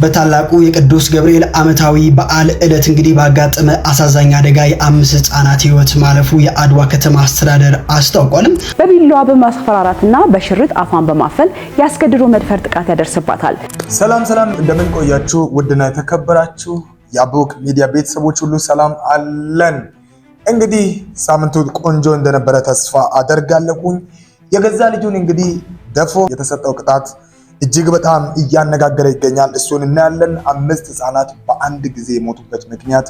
በታላቁ የቅዱስ ገብርኤል ዓመታዊ በዓል ዕለት እንግዲህ ባጋጠመ አሳዛኝ አደጋ የ5 ህጻናት ህይወት ማለፉ የአድዋ ከተማ አስተዳደር አስታውቋል። በቢላዋ በማስፈራራትና በሽርጥ አፋን በማፈን ያስገድዶ መድፈር ጥቃት ያደርስባታል። ሰላም እንደምን ቆያችሁ? ውድና የተከበራችሁ የአቦክ ሚዲያ ቤተሰቦች ሁሉ ሰላም አለን። እንግዲህ ሳምንቱ ቆንጆ እንደነበረ ተስፋ አደርጋለሁኝ። የገዛ ልጁን እንግዲህ ደፎ የተሰጠው ቅጣት እጅግ በጣም እያነጋገረ ይገኛል። እሱን እናያለን። 5 ህጻናት በአንድ ጊዜ የሞቱበት ምክንያት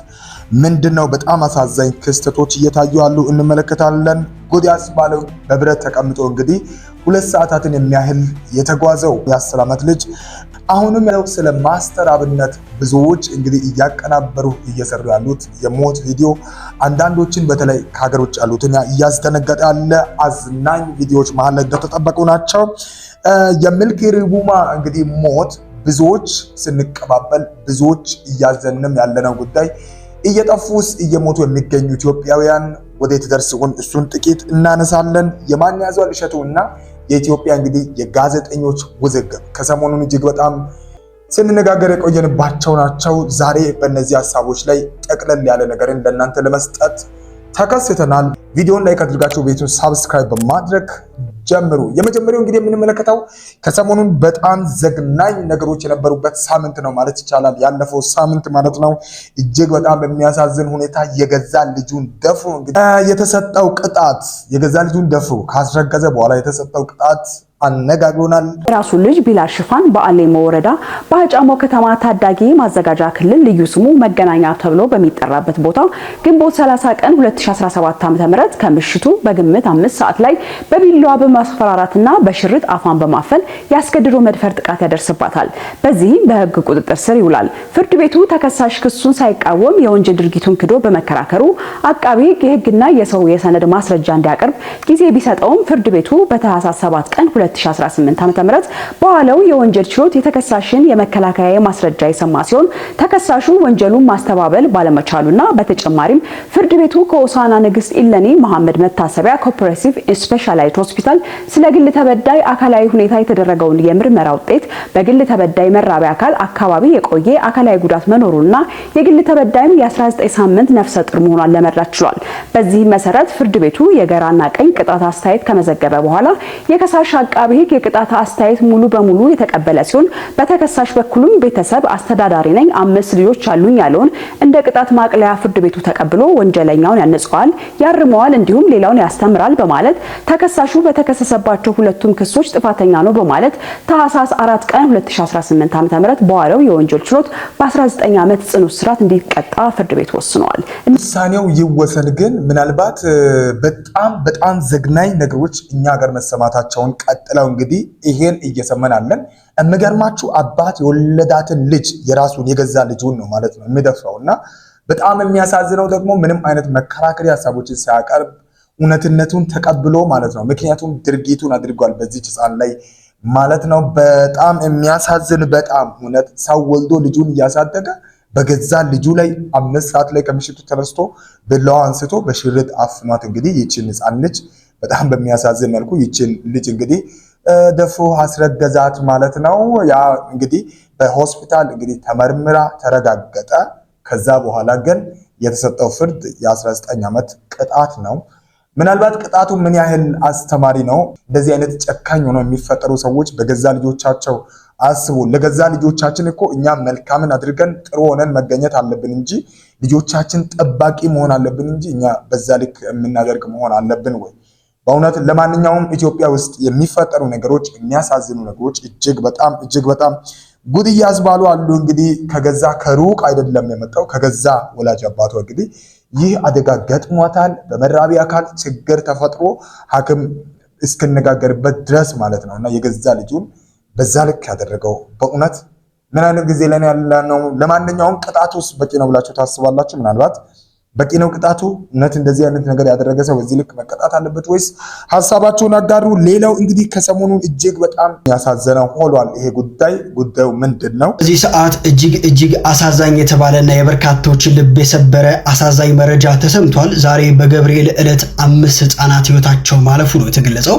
ምንድነው? በጣም አሳዛኝ ክስተቶች እየታዩ አሉ፣ እንመለከታለን። ጉድ ያስባለው በብረት ተቀምጦ እንግዲህ 2 ሰዓታትን የሚያህል የተጓዘው የ10 ዓመት ልጅ አሁንም ያለው ስለ ማስተር አብነት ብዙዎች እንግዲህ እያቀናበሩ እየሰሩ ያሉት የሞት ቪዲዮ አንዳንዶችን በተለይ ከሀገር ውጭ ያሉትን እያስደነገጠ ያለ አዝናኝ ቪዲዮዎች መሀል ላይ እንደተጠበቁ ናቸው። የሚልኪ ሪቡማ እንግዲህ ሞት ብዙዎች ስንቀባበል ብዙዎች እያዘንም ያለነው ጉዳይ እየጠፉስ እየሞቱ የሚገኙ ኢትዮጵያውያን ወዴት ደርሰውን እሱን ጥቂት እናነሳለን። የማን ያዘዋል እሸቱ እና የኢትዮጵያ እንግዲህ የጋዜጠኞች ውዝግብ ከሰሞኑን እጅግ በጣም ስንነጋገር የቆየንባቸው ናቸው። ዛሬ በእነዚህ ሀሳቦች ላይ ጠቅለል ያለ ነገርን ለእናንተ ለመስጠት ተከስተናል። ቪዲዮን ላይክ አድርጋችሁ ቤቱን ሳብስክራይብ በማድረግ ጀምሩ። የመጀመሪያው እንግዲህ የምንመለከተው ከሰሞኑን በጣም ዘግናኝ ነገሮች የነበሩበት ሳምንት ነው ማለት ይቻላል። ያለፈው ሳምንት ማለት ነው። እጅግ በጣም በሚያሳዝን ሁኔታ የገዛ ልጁን ደፍሮ እንግዲህ የተሰጠው ቅጣት የገዛ ልጁን ደፍሮ ካስረገዘ በኋላ የተሰጠው ቅጣት አነጋግሮናል። ራሱ ልጅ ቢላል ሽፋን በአሌሞ ወረዳ በአጫሞ ከተማ ታዳጊ ማዘጋጃ ክልል ልዩ ስሙ መገናኛ ተብሎ በሚጠራበት ቦታ ግንቦት 30 ቀን 2017 ዓ.ም ከምሽቱ በግምት 5 ሰዓት ላይ በቢላዋ በማስፈራራትና በሽርጥ አፋን በማፈን ያስገድዶ መድፈር ጥቃት ያደርስባታል። በዚህም በህግ ቁጥጥር ስር ይውላል። ፍርድ ቤቱ ተከሳሽ ክሱን ሳይቃወም የወንጀል ድርጊቱን ክዶ በመከራከሩ አቃቢ የህግና የሰው የሰነድ ማስረጃ እንዲያቀርብ ጊዜ ቢሰጠውም ፍርድ ቤቱ በታህሳስ 7 ቀን 2018 ዓ.ም በኋላው የወንጀል ችሎት የተከሳሽን የመከላከያ ማስረጃ የሰማ ሲሆን ተከሳሹ ወንጀሉን ማስተባበል ባለመቻሉና በተጨማሪም ፍርድ ቤቱ ከሆሳዕና ንግስት ኢለኒ መሐመድ መታሰቢያ ኮኦፐሬቲቭ ስፔሻላይዝድ ሆስፒታል ስለ ግል ተበዳይ አካላዊ ሁኔታ የተደረገውን የምርመራ ውጤት በግል ተበዳይ መራቢያ አካል አካባቢ የቆየ አካላዊ ጉዳት መኖሩና የግል ተበዳይም የ19 ሳምንት ነፍሰ ጡር መሆኗን ለመረዳት ችሏል። በዚህ መሰረት ፍርድ ቤቱ የግራና ቀኝ ቅጣት አስተያየት ከመዘገበ በኋላ የከሳሽ አቃቢ ህግ የቅጣት አስተያየት ሙሉ በሙሉ የተቀበለ ሲሆን በተከሳሽ በኩልም ቤተሰብ አስተዳዳሪ ነኝ 5 ልጆች አሉኝ ያለውን እንደ ቅጣት ማቅለያ ፍርድ ቤቱ ተቀብሎ ወንጀለኛውን ያነጻዋል፣ ያርመዋል፣ እንዲሁም ሌላውን ያስተምራል በማለት ተከሳሹ በተከሰሰባቸው ሁለቱም ክሶች ጥፋተኛ ነው በማለት ታህሳስ 4 ቀን 2018 ዓ.ም በዋለው የወንጀል ችሎት በ19 ዓመት ጽኑ እስራት እንዲቀጣ ፍርድ ቤት ወስኗል። ውሳኔው ይወሰን ግን ምናልባት በጣም ዘግናኝ ነገሮች እኛ ሀገር መሰማታቸውን ቀጥለው እንግዲህ ይሄን እየሰመናለን። የሚገርማችሁ አባት የወለዳትን ልጅ የራሱን የገዛ ልጁን ነው ማለት ነው የሚደፍረውና በጣም የሚያሳዝነው ደግሞ ምንም አይነት መከራከሪያ ሀሳቦችን ሳያቀርብ እውነትነቱን ተቀብሎ ማለት ነው። ምክንያቱም ድርጊቱን አድርጓል በዚህ ህፃን ላይ ማለት ነው። በጣም የሚያሳዝን በጣም እውነት ሰው ወልዶ ልጁን እያሳደገ በገዛ ልጁ ላይ 5 ሰዓት ላይ ከምሽቱ ተነስቶ ብላዋ አንስቶ በሽርጥ አፍኗት እንግዲህ ይችን ህፃን ልጅ በጣም በሚያሳዝን መልኩ ይችን ልጅ እንግዲህ ደፍሮ አስረገዛት ማለት ነው። ያ እንግዲህ በሆስፒታል እንግዲህ ተመርምራ ተረጋገጠ። ከዛ በኋላ ግን የተሰጠው ፍርድ የ19 ዓመት ቅጣት ነው። ምናልባት ቅጣቱ ምን ያህል አስተማሪ ነው? እንደዚህ አይነት ጨካኝ ሆነው የሚፈጠሩ ሰዎች በገዛ ልጆቻቸው አስቡ። ለገዛ ልጆቻችን እኮ እኛ መልካምን አድርገን ጥሩ ሆነን መገኘት አለብን እንጂ ልጆቻችን ጠባቂ መሆን አለብን እንጂ እኛ በዛ ልክ የምናደርግ መሆን አለብን ወይ? በእውነት ለማንኛውም ኢትዮጵያ ውስጥ የሚፈጠሩ ነገሮች የሚያሳዝኑ ነገሮች እጅግ በጣም ጉድ ያስባሉ አሉ። እንግዲህ ከገዛ ከሩቅ አይደለም የመጣው ከገዛ ወላጅ አባቷ እንግዲህ ይህ አደጋ ገጥሟታል። በመራቢ አካል ችግር ተፈጥሮ ሐኪም እስከነጋገርበት ድረስ ማለት ነውና የገዛ ልጁን በዛ ልክ ያደረገው በእውነት ምን አይነት ጊዜ ላይ ያለ ነው? ለማንኛውም ቅጣቱስ በቂ ነው ብላችሁ ታስባላችሁ? ምናልባት በቂ ነው ቅጣቱ? እውነት እንደዚህ አይነት ነገር ያደረገ ሰው በዚህ ልክ መቀጣት አለበት ወይስ? ሀሳባችሁን አጋሩ። ሌላው እንግዲህ ከሰሞኑን እጅግ በጣም ያሳዘነው ሆኗል ይሄ ጉዳዩ ምንድን ነው? በዚህ ሰዓት እጅግ አሳዛኝ የተባለና የበርካቶች ልብ የሰበረ አሳዛኝ መረጃ ተሰምቷል። ዛሬ በገብርኤል ዕለት 5 ህፃናት ህይወታቸው ማለፉ ነው የተገለጸው።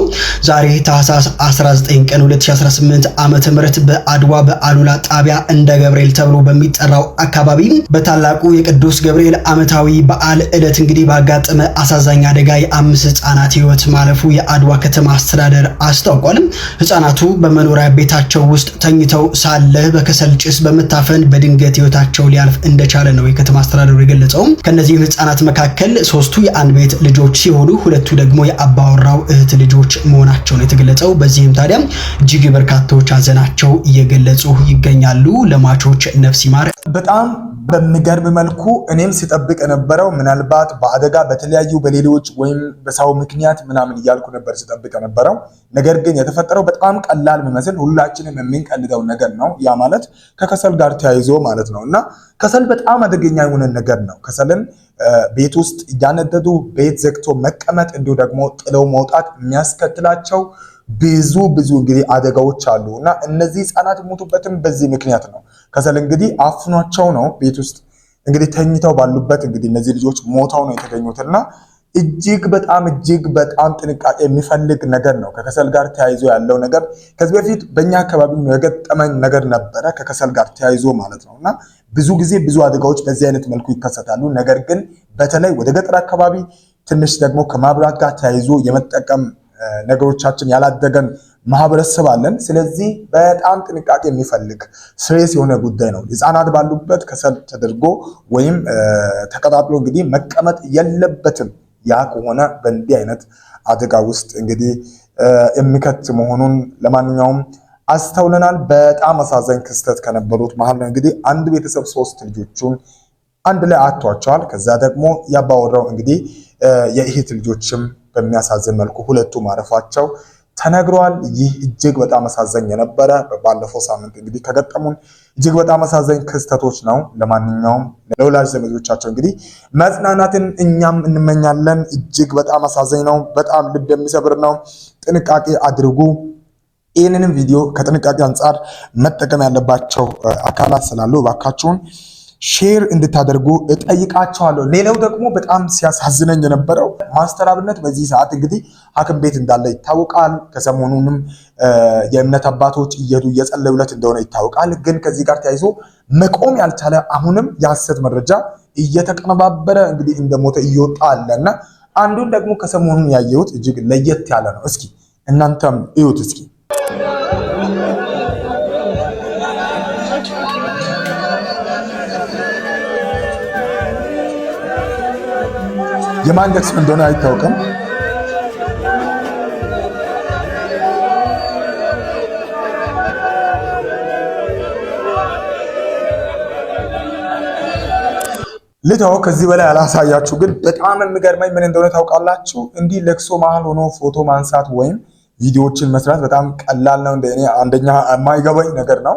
ዛሬ ታህሳስ 19 ቀን 2018 ዓመተ ምህረት በአድዋ በአሉላ ጣቢያ እንደ ገብርኤል ተብሎ በሚጠራው አካባቢ በታላቁ የቅዱስ ገብርኤል ዓመታዊ በዓል ዕለት እንግዲህ ባጋጠመ አሳዛኝ አደጋ የ5 ህፃናት ህይወት ማለፉ የአድዋ ከተማ አስተዳደር አስታውቋል። ህፃናቱ በመኖሪያ ቤታቸው ውስጥ ተኝተው ሳለ በከሰል ጭስ በመታፈን በድንገት ህይወታቸው ሊያልፍ እንደቻለ ነው የከተማ አስተዳደሩ የገለጸው። ከነዚህ ህፃናት መካከል 3ቱ የአንድ ቤት ልጆች ሲሆኑ 2ቱ ደግሞ የአባወራው እህት ልጆች መሆናቸው ነው የተገለጸው። በዚህም ታዲያ እጅግ በርካቶች ሀዘናቸው እየገለጹ ይገኛሉ። ለሟቾች ነፍስ ይማር። በጣም በሚገርም መልኩ እኔም ሲጠብቅ የነበረው ምናልባት በአደጋ በተለያዩ በሌሎች ወይም በሰው ምክንያት ምናምን እያልኩ ነበር ሲጠብቅ የነበረው። ነገር ግን የተፈጠረው በጣም ቀላል የሚመስል ሁላችንም የምንቀልደው ነገር ነው። ያ ማለት ከከሰል ጋር ተያይዞ ማለት ነው። እና ከሰል በጣም አደገኛ የሆነ ነገር ነው። ከሰልን ቤት ውስጥ እያነደዱ ቤት ዘግቶ መቀመጥ እንዲሁ ደግሞ ጥለው መውጣት የሚያስከትላቸው ብዙ እንግዲህ አደጋዎች አሉ እና እነዚህ ህፃናት ሞቱበትም በዚህ ምክንያት ነው። ከሰል እንግዲህ አፍኗቸው ነው ቤት ውስጥ እንግዲህ ተኝተው ባሉበት እንግዲህ እነዚህ ልጆች ሞተው ነው የተገኙትና እጅግ በጣም ጥንቃቄ የሚፈልግ ነገር ነው። ከከሰል ጋር ተያይዞ ያለው ነገር ከዚህ በፊት በእኛ አካባቢ የገጠመኝ ነገር ነበረ ከከሰል ጋር ተያይዞ ማለት ነውና ብዙ ጊዜ ብዙ አደጋዎች በዚህ አይነት መልኩ ይከሰታሉ። ነገር ግን በተለይ ወደ ገጠር አካባቢ ትንሽ ደግሞ ከማብራት ጋር ተያይዞ የመጠቀም ነገሮቻችን ያላደገን ማህበረሰብ አለን። ስለዚህ በጣም ጥንቃቄ የሚፈልግ ስሬስ የሆነ ጉዳይ ነው። ህፃናት ባሉበት ከሰል ተደርጎ ወይም ተቀጣጥሎ እንግዲህ መቀመጥ የለበትም። ያ ከሆነ በእንዲህ አይነት አደጋ ውስጥ እንግዲህ የሚከት መሆኑን ለማንኛውም አስተውለናል። በጣም አሳዛኝ ክስተት ከነበሩት መሀል ነው እንግዲህ አንድ ቤተሰብ 3 ልጆቹን አንድ ላይ አጥቷቸዋል። ከዛ ደግሞ ያባወራው እንግዲህ የእህት ልጆችም በሚያሳዝን መልኩ 2ቱ ማረፋቸው ተነግሯል። ይህ እጅግ በጣም አሳዛኝ የነበረ ባለፈው ሳምንት እንግዲህ ከገጠሙን እጅግ በጣም አሳዛኝ ክስተቶች ነው። ለማንኛውም ለወላጅ ዘመዶቻቸው እንግዲህ መጽናናትን እኛም እንመኛለን። እጅግ በጣም አሳዛኝ ነው። በጣም ልብ የሚሰብር ነው። ጥንቃቄ አድርጉ። ይህንንም ቪዲዮ ከጥንቃቄ አንጻር መጠቀም ያለባቸው አካላት ስላሉ እባካችሁን ሼር እንድታደርጉ እጠይቃቸዋለሁ። ሌላው ደግሞ በጣም ሲያሳዝነኝ የነበረው ማስተር አብነት በዚህ ሰዓት እንግዲህ ሐኪም ቤት እንዳለ ይታወቃል። ከሰሞኑንም የእምነት አባቶች እየጸለዩለት እንደሆነ ይታወቃል። ግን ከዚህ ጋር ተያይዞ መቆም ያልቻለ አሁንም የሐሰት መረጃ እየተቀነባበረ እንግዲህ እንደሞተ እየወጣ አለና አንዱን ደግሞ ከሰሞኑን ያየሁት እጅግ ለየት ያለ ነው። እስኪ እናንተም እዩት እስኪ። የማን ለቅሶ እንደሆነ አይታወቅም። ልታው ከዚህ በላይ አላሳያችሁ። ግን በጣም የሚገርመኝ ምን እንደሆነ ታውቃላችሁ? እንዲህ ለቅሶ መሀል ሆኖ ፎቶ ማንሳት ወይም ቪዲዮዎችን መስራት በጣም ቀላል ነው። እንደኔ አንደኛ የማይገባኝ ነገር ነው።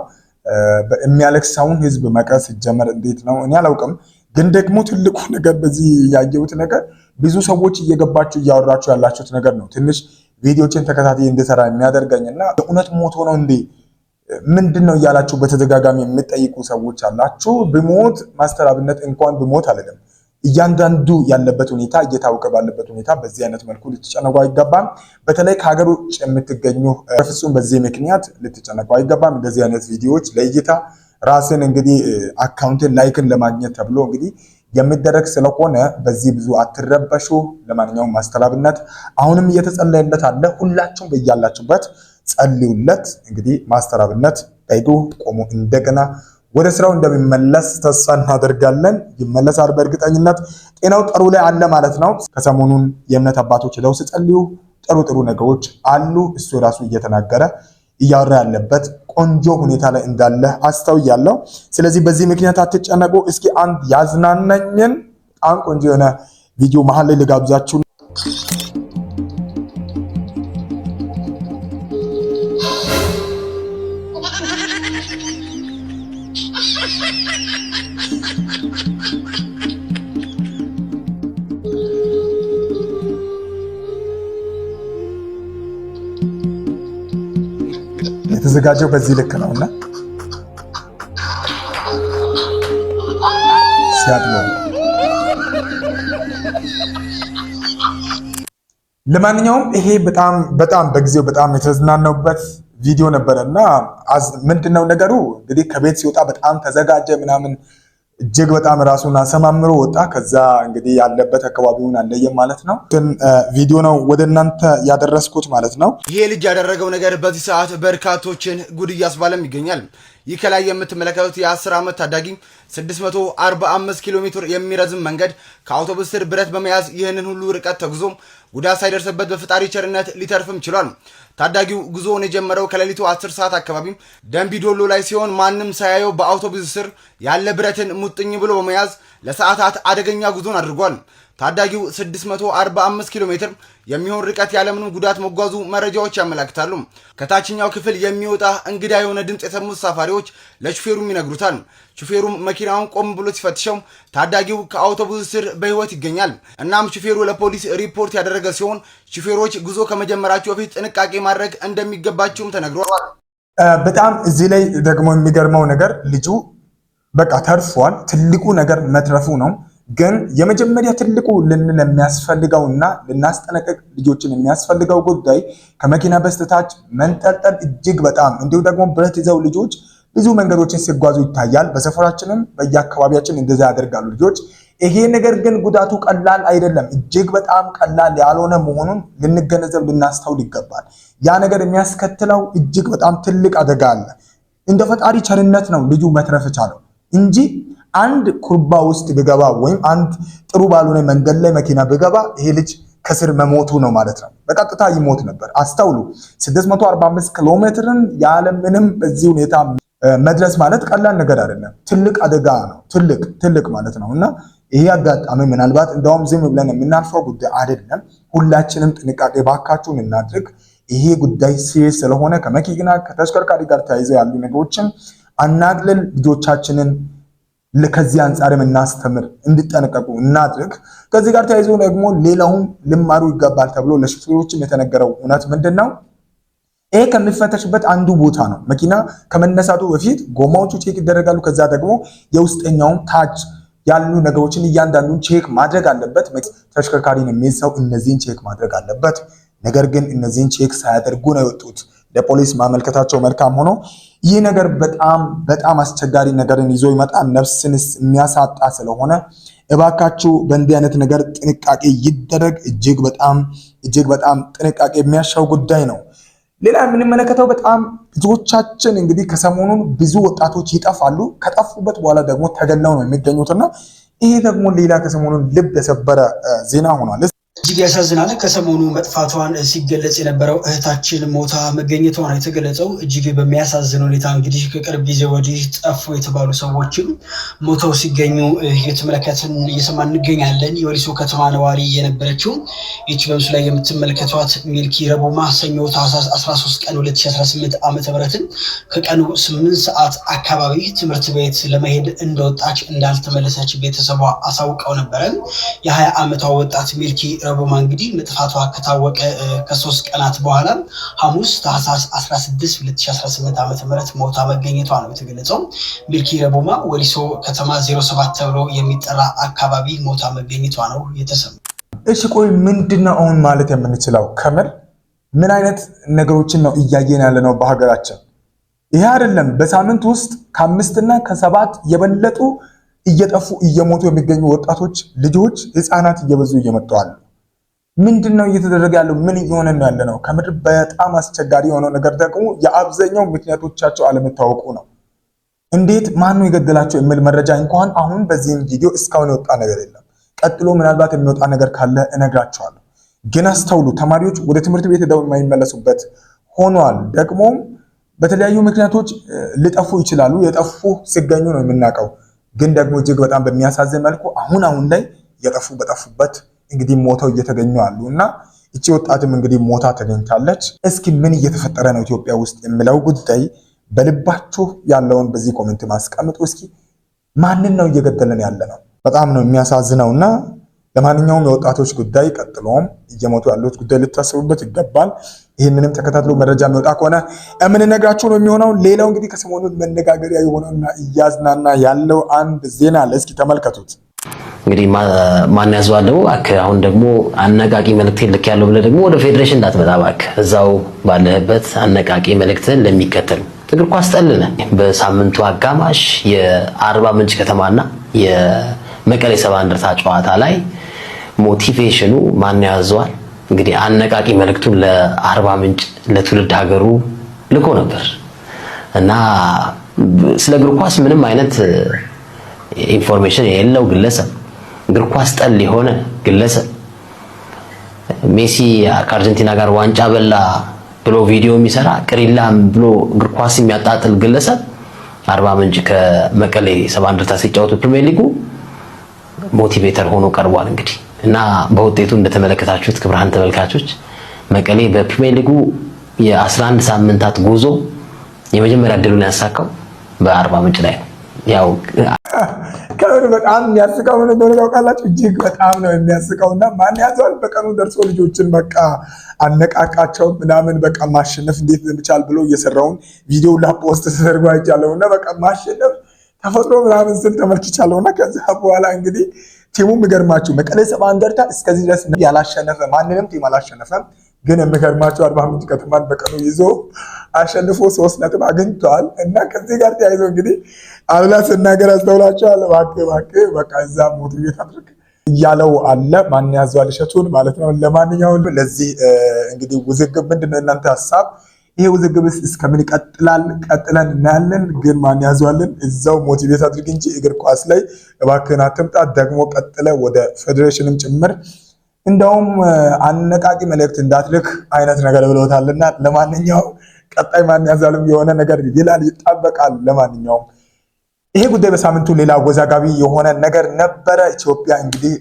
የሚያለቅሰውን ህዝብ መቀስ ሲጀመር እንዴት ነው እኔ አላውቅም። ግን ደግሞ ትልቁ ነገር በዚህ ያየሁት ነገር ብዙ ሰዎች እየገባችሁ እያወራችሁ ያላችሁት ነገር ነው። ትንሽ ቪዲዮችን ተከታታይ እንድሰራ የሚያደርገኝና በእውነት ሞቶ ነው እንዴ ምንድነው እያላችሁ በተደጋጋሚ የምትጠይቁ ሰዎች አላችሁ። ብሞት ማስተር አብነት እንኳን ብሞት አይደለም እያንዳንዱ ያለበት ሁኔታ እየታወቀ ባለበት ሁኔታ በዚህ አይነት መልኩ ልትጨነቁ አይገባም። በተለይ ከሀገር ውጭ የምትገኙ በፍጹም በዚህ ምክንያት ልትጨነቁ አይገባም። እንደዚህ አይነት ቪዲዮዎች ለእይታ ራስን እንግዲህ አካውንትን ላይክን ለማግኘት ተብሎ እንግዲህ የሚደረግ ስለሆነ በዚህ ብዙ አትረበሹ። ለማንኛውም ማስተር አብነት አሁንም እየተጸለየለት አለ። ሁላችሁም በያላችሁበት ጸልዩለት። እንግዲህ ማስተር አብነት ዳይዶ ቆሞ እንደገና ወደ ስራው እንደሚመለስ ተስፋ እናደርጋለን። ይመለሳል በእርግጠኝነት። ጤናው ጥሩ ላይ አለ ማለት ነው። ከሰሞኑን የእምነት አባቶች ለውስ ጸልዩ ጥሩ ነገሮች አሉ። እሱ ራሱ እየተናገረ እያወራ ያለበት ቆንጆ ሁኔታ ላይ እንዳለ አስተውያለሁ። ስለዚህ በዚህ ምክንያት አትጨነቁ። እስኪ አንድ ያዝናናኝን በጣም ቆንጆ የሆነ ቪዲዮ መሀል ላይ ልጋብዛችሁ። የተዘጋጀው በዚህ ልክ ነውና ሲያድነው። ለማንኛውም ይሄ በጣም በጊዜው በጣም የተዝናናውበት ቪዲዮ ነበረና ምንድነው ነገሩ እንግዲህ ከቤት ሲወጣ በጣም ተዘጋጀ ምናምን እጅግ በጣም ራሱን አሰማምሮ ወጣ። ከዛ እንግዲህ ያለበት አካባቢውን አለየም ማለት ነው። ግን ቪዲዮ ነው ወደ እናንተ ያደረስኩት ማለት ነው። ይሄ ልጅ ያደረገው ነገር በዚህ ሰዓት በርካቶችን ጉድ እያስባለም ይገኛል። ይህ ከላይ የምትመለከቱት የ10 ዓመት ታዳጊ 645 ኪሎ ሜትር የሚረዝም መንገድ ከአውቶቡስ ስር ብረት በመያዝ ይህንን ሁሉ ርቀት ተጉዞ ጉዳት ሳይደርስበት በፈጣሪ ቸርነት ሊተርፍም ችሏል። ታዳጊው ጉዞውን የጀመረው ከሌሊቱ 10 ሰዓት አካባቢ ደንቢ ዶሎ ላይ ሲሆን ማንም ሳያየው በአውቶቡስ ስር ያለ ብረትን ሙጥኝ ብሎ በመያዝ ለሰዓታት አደገኛ ጉዞን አድርጓል። ታዳጊው 645 ኪሎ ሜትር የሚሆን ርቀት ያለምንም ጉዳት መጓዙ መረጃዎች ያመለክታሉ። ከታችኛው ክፍል የሚወጣ እንግዳ የሆነ ድምፅ የሰሙት ሳፋሪዎች ለሹፌሩም ይነግሩታል። ሹፌሩም መኪናውን ቆም ብሎ ሲፈትሸው ታዳጊው ከአውቶቡስ ስር በህይወት ይገኛል። እናም ሹፌሩ ለፖሊስ ሪፖርት ያደረገ ሲሆን ሹፌሮች ጉዞ ከመጀመራቸው በፊት ጥንቃቄ ማድረግ እንደሚገባቸውም ተነግሯል። በጣም እዚህ ላይ ደግሞ የሚገርመው ነገር ልጁ በቃ ተርፏል። ትልቁ ነገር መትረፉ ነው። ግን የመጀመሪያ ትልቁ ልንል የሚያስፈልገውና ልናስጠነቅቅ ልጆችን የሚያስፈልገው ጉዳይ ከመኪና በስተታች መንጠልጠል እጅግ በጣም እንዲሁ ደግሞ ብረት ይዘው ልጆች ብዙ መንገዶችን ሲጓዙ ይታያል። በሰፈራችንም በየአካባቢያችን እንደዛ ያደርጋሉ ልጆች። ይሄ ነገር ግን ጉዳቱ ቀላል አይደለም፣ እጅግ በጣም ቀላል ያልሆነ መሆኑን ልንገነዘብ ልናስተውል ይገባል። ያ ነገር የሚያስከትለው እጅግ በጣም ትልቅ አደጋ አለ። እንደ ፈጣሪ ቸርነት ነው ልጁ መትረፍ ቻለው እንጂ አንድ ኩርባ ውስጥ ቢገባ ወይም አንድ ጥሩ ባልሆነ መንገድ ላይ መኪና ቢገባ ይሄ ልጅ ከስር መሞቱ ነው ማለት ነው። በቀጥታ ይሞት ነበር። አስተውሉ። 645 ኪሎ ሜትርን ያለምንም በዚህ ሁኔታ መድረስ ማለት ቀላል ነገር አይደለም። ትልቅ አደጋ ነው። ትልቅ ማለት ነው። እና ይሄ አጋጣሚ ምናልባት እንደውም ዝም ብለን የምናልፈው ጉዳይ አይደለም። ሁላችንም ጥንቃቄ ባካችሁን እናድርግ። ይሄ ጉዳይ ሲሪየስ ስለሆነ ከመኪና ከተሽከርካሪ ጋር ተያይዘው ያሉ ነገሮችን አናግለን ልጆቻችንን ከዚህ አንጻርም እናስተምር፣ እንዲጠነቀቁ እናድርግ። ከዚህ ጋር ተያይዞ ደግሞ ሌላውን ልማሩ ይገባል ተብሎ ለሹፌሮችም የተነገረው እውነት ምንድነው? ይሄ ከሚፈተሽበት አንዱ ቦታ ነው። መኪና ከመነሳቱ በፊት ጎማዎቹ ቼክ ይደረጋሉ። ከዛ ደግሞ የውስጠኛውን ታች ያሉ ነገሮችን እያንዳንዱን ቼክ ማድረግ አለበት። ተሽከርካሪን የሚይዝ ሰው እነዚህን ቼክ ማድረግ አለበት። ነገር ግን እነዚህን ቼክ ሳያደርጉ ነው የወጡት። ለፖሊስ ማመልከታቸው መልካም ሆኖ ይህ ነገር በጣም አስቸጋሪ ነገርን ይዞ ይመጣል። ነፍስንስ የሚያሳጣ ስለሆነ እባካችሁ በእንዲህ አይነት ነገር ጥንቃቄ ይደረግ። እጅግ በጣም ጥንቃቄ የሚያሻው ጉዳይ ነው። ሌላ የምንመለከተው በጣም ብዙዎቻችን እንግዲህ ከሰሞኑን ብዙ ወጣቶች ይጠፋሉ። ከጠፉበት በኋላ ደግሞ ተገለው ነው የሚገኙትና ይሄ ደግሞ ሌላ ከሰሞኑን ልብ የሰበረ ዜና ሆኗል። እጅግ ያሳዝናል። ከሰሞኑ መጥፋቷን ሲገለጽ የነበረው እህታችን ሞታ መገኘቷ ነው የተገለጸው። እጅግ በሚያሳዝን ሁኔታ እንግዲህ ከቅርብ ጊዜ ወዲህ ጠፉ የተባሉ ሰዎችም ሞተው ሲገኙ እየተመለከትን እየሰማን እንገኛለን። የወሊሶ ከተማ ነዋሪ የነበረችው ይህች በምስሉ ላይ የምትመለከቷት ሚልኪ ረቡማ ሰኞ ታህሳስ 13 ቀን 2018 ዓ.ም ከቀኑ 8 ሰዓት አካባቢ ትምህርት ቤት ለመሄድ እንደወጣች እንዳልተመለሰች ቤተሰቧ አሳውቀው ነበረ። የ20 ዓመቷ ወጣት ሚልኪ ረቡማ እንግዲህ መጥፋቷ ከታወቀ ከ3 ቀናት በኋላ ሐሙስ ታህሳስ 16 2018 ዓ.ም ሞታ መገኘቷ ነው የተገለጸው። ሚልኪ ረቡማ ወሊሶ ከተማ 07 ተብሎ የሚጠራ አካባቢ ሞታ መገኘቷ ነው የተሰማው። እሺ ቆይ ምንድነው አሁን ማለት የምንችለው? ከምር ምን አይነት ነገሮችን ነው እያየን ያለ ነው በሀገራችን? ይሄ አይደለም በሳምንት ውስጥ ከ5 እና ከ7 የበለጡ እየጠፉ እየሞቱ የሚገኙ ወጣቶች፣ ልጆች፣ ህፃናት እየበዙ እየመጣሉ። ምንድነው እየተደረገ ያለው? ምን እየሆነ ያለ ነው? ከምድር በጣም አስቸጋሪ የሆነው ነገር ደግሞ የአብዛኛው ምክንያቶቻቸው አለመታወቁ ነው። እንዴት ማን ነው የገደላቸው የሚል መረጃ እንኳን አሁን በዚህም ቪዲዮ እስካሁን የወጣ ነገር የለም። ቀጥሎ ምናልባት የሚወጣ ነገር ካለ እነግራቸዋለሁ። ግን አስተውሉ፣ ተማሪዎች ወደ ትምህርት ቤት ሄደው የማይመለሱበት ሆኗል። ደግሞ በተለያዩ ምክንያቶች ሊጠፉ ይችላሉ። የጠፉ ሲገኙ ነው የምናውቀው። ግን ደግሞ እጅግ በጣም በሚያሳዝን መልኩ አሁን ላይ የጠፉ በጠፉበት እንግዲህ ሞተው እየተገኙ አሉ እና እቺ ወጣትም እንግዲህ ሞታ ተገኝታለች። እስኪ ምን እየተፈጠረ ነው ኢትዮጵያ ውስጥ የሚለው ጉዳይ በልባችሁ ያለውን በዚህ ኮሜንት ማስቀምጡ። እስኪ ማንን ነው እየገደለን ያለ ነው? በጣም ነው የሚያሳዝነውና ለማንኛውም የወጣቶች ጉዳይ ቀጥሎም እየሞቱ ያሉት ጉዳይ ልታስቡበት ይገባል። ይህንንም ተከታትሎ መረጃ የሚወጣ ከሆነ የምንነግራችሁ ነው የሚሆነው። ሌላው እንግዲህ ከሰሞኑን መነጋገሪያ የሆነውና እያዝናና ያለው አንድ ዜና አለ። እስኪ ተመልከቱት። እንግዲህ ማን ያዘዋል ደግሞ አሁን ደግሞ አነቃቂ መልእክት ልክ ያለው ብለህ ደግሞ ወደ ፌዴሬሽን እንዳትመጣ እባክህ። እዛው ባለህበት አነቃቂ መልእክትን ለሚከተሉ እግር ኳስ ጠልነ በሳምንቱ አጋማሽ የአርባ ምንጭ ከተማና የመቀሌ ሰባ እንደርታ ጨዋታ ላይ ሞቲቬሽኑ ማን ያዘዋል እንግዲህ አነቃቂ መልእክቱን ለአርባ ምንጭ ለትውልድ ሀገሩ ልኮ ነበር እና ስለ እግር ኳስ ምንም አይነት ኢንፎርሜሽን የሌለው ግለሰብ እግር ኳስ ጠል የሆነ ግለሰብ ሜሲ ከአርጀንቲና ጋር ዋንጫ በላ ብሎ ቪዲዮ የሚሰራ ቅሪላም ብሎ እግር ኳስ የሚያጣጥል ግለሰብ አርባ ምንጭ ከመቀሌ ሰባ እንደርታ ሲጫወቱ ፕሪሚየር ሊጉ ሞቲቬተር ሆኖ ቀርቧል። እንግዲህ እና በውጤቱ እንደተመለከታችሁት ክቡራን ተመልካቾች መቀሌ በፕሪሚየር ሊጉ የ11 ሳምንታት ጉዞ የመጀመሪያ ዕድሉን ያሳካው በአርባ ምንጭ ላይ ነው። ያው ከምን በጣም የሚያስቀው ምን እንደሆነ ታውቃላችሁ? እጅግ በጣም ነው የሚያስቀውና ማን ያዘዋል በቀኑ ደርሶ ልጆችን በቃ አነቃቃቸው ምናምን በቃ ማሸነፍ እንዴት እንደሚቻል ብሎ እየሰራውን ቪዲዮ ላፖስት ተደርጎ አይቻለውና በቃ ማሸነፍ ተፈጥሮ ምናምን ስል ተመልክቻለሁና ከዛ በኋላ እንግዲህ ቲሙ የሚገርማችሁ መቀሌ ሰባ እንደርታ እስከዚህ ድረስ ያላሸነፈ ማንንም ቲም አላሸነፈም። ግን የሚገርማችሁ አርባ ምንጭ ከተማን በቀኑ ይዞ አሸንፎ 3 ነጥብ አግኝቷል። እና ከዚህ ጋር ተያይዞ እንግዲህ አብላ ስናገር አስተውላችኋል። እባክህ በቃ እዛ ሞቲቬት አድርግ እያለው አለ። ማን ያዘዋል እሸቱን ማለት ነው። ለማንኛውም ለዚህ እንግዲህ ውዝግብ ምንድነው እናንተ ሐሳብ? ይሄ ውዝግብ እስከምን ይቀጥላል? ቀጥለን እናያለን። ግን ማን ያዘዋልን እዛው ሞቲቬት አድርግ እንጂ እግር ኳስ ላይ እባክህን አትምጣ። ደግሞ ቀጥለ ወደ ፌዴሬሽንም ጭምር እንደውም አነቃቂ መልእክት እንዳትልክ አይነት ነገር ብለውታልና ለማንኛውም ቀጣይ ማን ያዛልም የሆነ ነገር ይላል ይጣበቃል። ለማንኛውም ይሄ ጉዳይ በሳምንቱ ሌላ አወዛጋቢ የሆነ ነገር ነበረ። ኢትዮጵያ እንግዲህ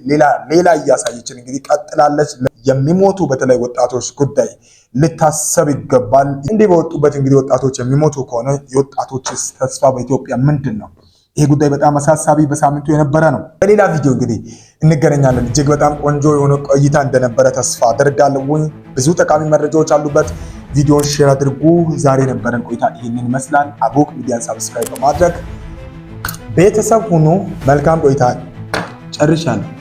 ሌላ እያሳየችን እንግዲህ ቀጥላለች። የሚሞቱ በተለይ ወጣቶች ጉዳይ ልታሰብ ይገባል። እንዲህ በወጡበት እንግዲህ ወጣቶች የሚሞቱ ከሆነ የወጣቶች ተስፋ በኢትዮጵያ ምንድን ነው? ይሄ ጉዳይ በጣም አሳሳቢ በሳምንቱ የነበረ ነው። በሌላ ቪዲዮ እንግዲህ እንገናኛለን። እጅግ በጣም ቆንጆ የሆነ ቆይታ እንደነበረ ተስፋ አደርጋለሁ። ብዙ ጠቃሚ መረጃዎች አሉበት። ቪዲዮን ሼር አድርጉ። ዛሬ የነበረን ቆይታ ይህንን ይመስላል። አቦክ ሚዲያን ሰብስክራይብ በማድረግ ቤተሰብ ሁኑ። መልካም ቆይታ። ጨርሻለሁ።